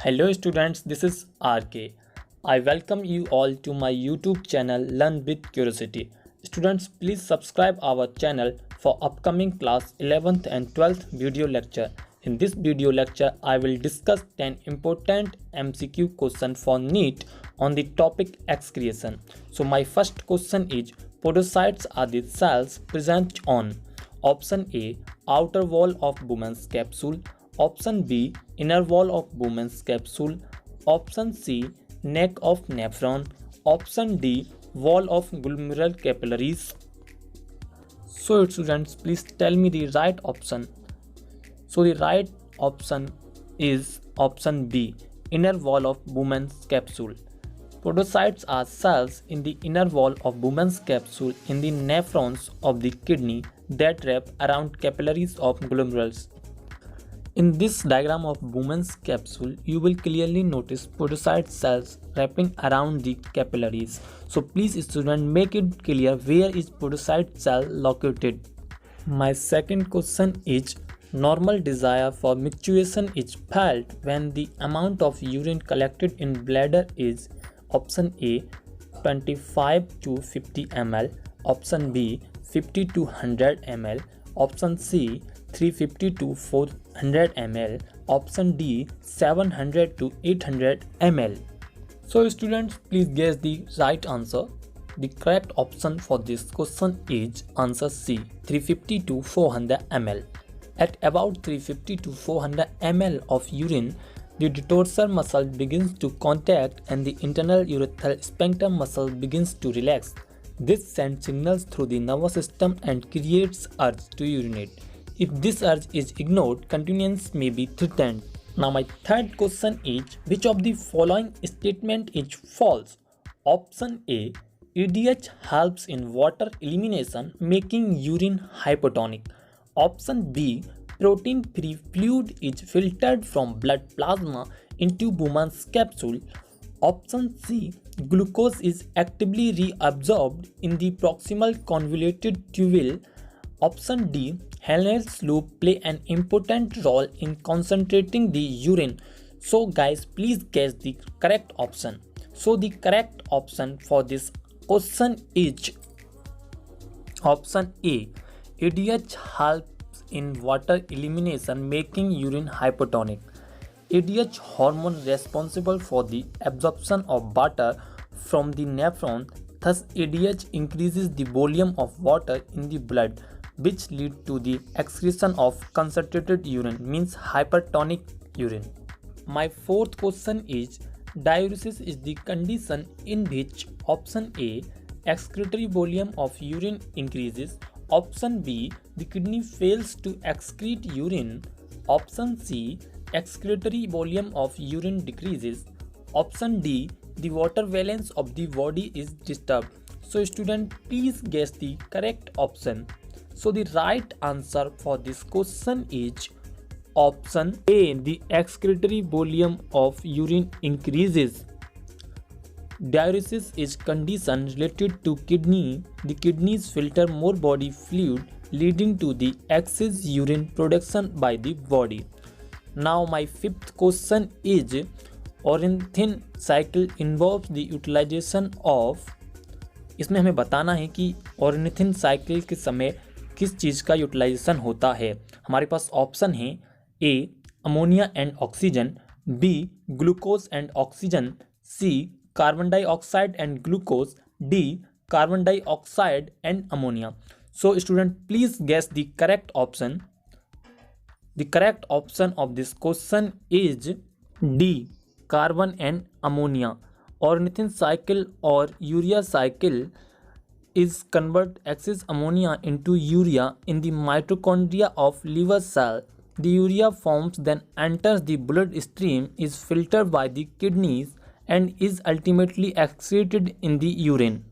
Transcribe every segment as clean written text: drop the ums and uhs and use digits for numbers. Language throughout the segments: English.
Hello students, this is RK. I welcome you all to my YouTube channel Learn with Curiosity. Students, please subscribe our channel for upcoming class 11th and 12th video lecture. In this video lecture, I will discuss 10 important MCQ questions for NEET on the topic excretion. So my first question is, podocytes are the cells present on option A, outer wall of Bowman's capsule. Option B, inner wall of Bowman's capsule. Option C, neck of nephron. Option D, wall of glomerular capillaries. So students, please tell me the right option. So the right option is option B, inner wall of Bowman's capsule. Podocytes are cells in the inner wall of Bowman's capsule in the nephrons of the kidney that wrap around capillaries of glomerulus. In this diagram of Bowman's capsule, you will clearly notice podocyte cells wrapping around the capillaries. So please student, make it clear where is podocyte cell located. My second question is, normal desire for mutuation is felt when the amount of urine collected in bladder is option A 25 to 50 ml, option B 50 to 100 ml, option C 350 to 400 ml, option D 700 to 800 ml. So students, please guess the right answer. The correct option for this question is answer C, 350 to 400 ml. At about 350 to 400 ml of urine, the dorsal muscle begins to contract and the internal urethral sphincter muscle begins to relax. This sends signals through the nervous system and creates urge to urinate. If this urge is ignored, continuance may be threatened. Now my third question is, which of the following statement is false? Option A, EDH helps in water elimination, making urine hypotonic. Option B, protein-free fluid is filtered from blood plasma into Bowman's capsule. Option C, glucose is actively reabsorbed in the proximal convoluted tubule. Option D, Henle's loop play an important role in concentrating the urine. So guys, please guess the correct option. So the correct option for this question is option A, EDH helps in water elimination, making urine hypotonic. EDH hormone responsible for the absorption of water from the nephron. Thus EDH increases the volume of water in the blood, which lead to the excretion of concentrated urine, means hypertonic urine. My fourth question is, diuresis is the condition in which option A, excretory volume of urine increases, option B, the kidney fails to excrete urine, option C, excretory volume of urine decreases, option D, the water balance of the body is disturbed. So student, please guess the correct option. So the right answer for this question is option A, the excretory volume of urine increases. Diuresis is condition related to kidney. The kidneys filter more body fluid, leading to the excess urine production by the body. Now my fifth question is, ornithine cycle involves the utilization of, इसमें हमें बताना है कि ornithine cycle के समय किस चीज़ का utilisation होता है। हमारे पास ऑप्शन है A, ammonia and oxygen, B, glucose and oxygen, C, carbon dioxide and glucose, D, carbon dioxide and ammonia. So student, please guess the correct option. The correct option of this question is D, carbon and ammonia. Ornithine cycle or urea cycle is convert excess ammonia into urea in the mitochondria of liver cell. The urea forms then enters the blood stream, is filtered by the kidneys and is ultimately excreted in the urine.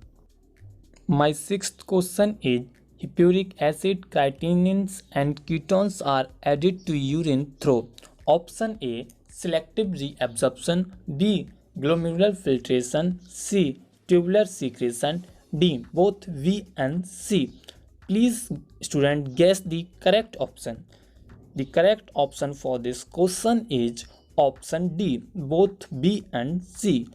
My sixth question is, hippuric acid, creatinines and ketones are added to urine through option A, selective reabsorption, B, glomerular filtration, C, tubular secretion, D, both V and C. Please student, guess the correct option. The correct option for this question is Option D, both B and C.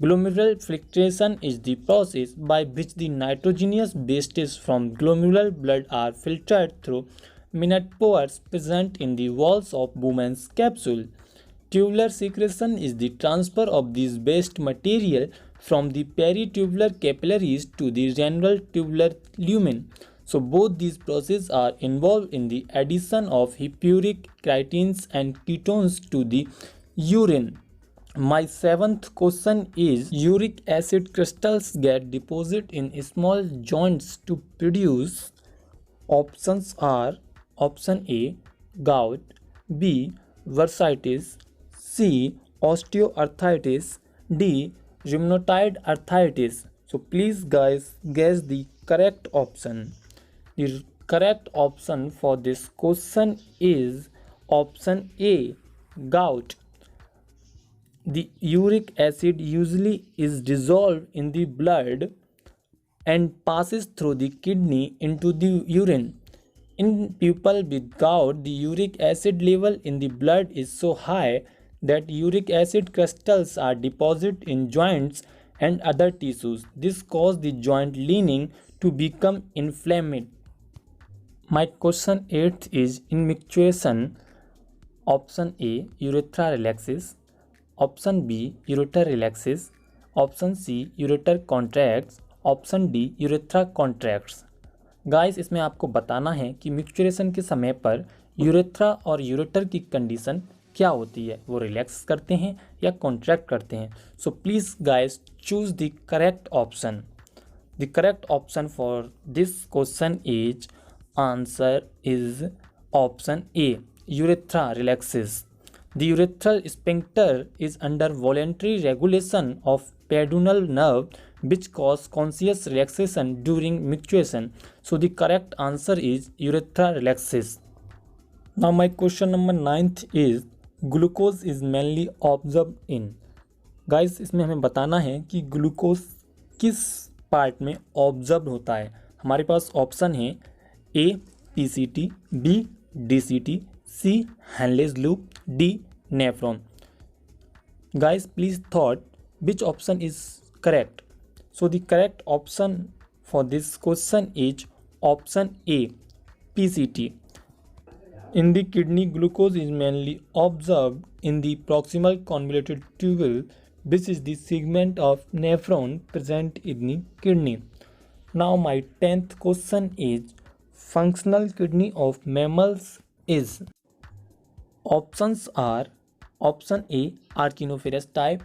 Glomerular filtration is the process by which the nitrogenous wastes from glomerular blood are filtered through minute pores present in the walls of Bowman's capsule. Tubular secretion is the transfer of this waste material from the peritubular capillaries to the renal tubular lumen. So both these processes are involved in the addition of hippuric creatines and ketones to the urine. My seventh question is, uric acid crystals get deposited in small joints to produce. Options are option A, gout, B, bursitis, C, osteoarthritis, D, rheumatoid arthritis. So please guys guess the correct option. The correct option for this question is option A, gout. The uric acid usually is dissolved in the blood and passes through the kidney into the urine. In people with gout, the uric acid level in the blood is so high that uric acid crystals are deposited in joints and other tissues. This causes the joint lining to become inflamed. My question 8 is, in mutuation, option A, urethra relaxes, option B, ureter relaxes, option C, ureter contracts, option D urethra contracts. Guys इसमें आपको बताना है कि मिक्सचुरेशन के समय पर urethra और ureter की कंडीशन क्या होती है, वो रिलैक्स करते हैं या कॉन्ट्रैक्ट करते हैं। So please guys choose the correct option. The correct option for this question is answer is option A, urethra relaxes. The urethral sphincter is under voluntary regulation of pudendal nerve, which cause conscious relaxation during mutuation. So the correct answer is urethra relaxes. Now my question number 9th is, glucose is mainly observed in. Guys इसमें हमें बताना है कि glucose किस part में observe होता है। हमारे पास ऑप्शन है A PCT, B DCT, C, Henle's loop, D, nephron. Guys, please thought which option is correct. So the correct option for this question is option A, PCT. In the kidney, glucose is mainly observed in the proximal convoluted tubule, which is the segment of nephron present in the kidney. Now my 10th question is, functional kidney of mammals is. Options are option A, Archinophorus type,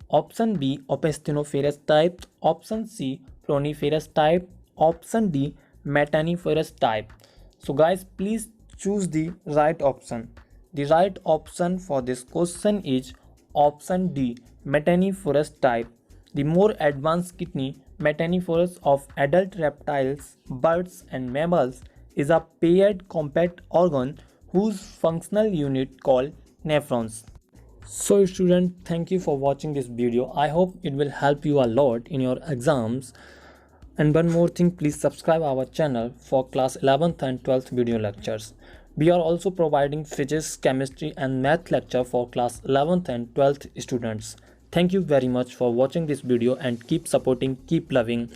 option B, Opisthonophorus type, option C, Proniferous type, option D, Metaniferous type. So guys, please choose the right option. The right option for this question is option D, Metaniferous type. The more advanced kidney, Metaniferous, of adult reptiles, birds and mammals is a paired compact organ whose functional unit called nephrons. So student, thank you for watching this video. I hope it will help you a lot in your exams. And one more thing, please subscribe our channel for class 11th and 12th video lectures. We are also providing physics, chemistry and math lecture for class 11th and 12th students. Thank you very much for watching this video and keep supporting, keep loving.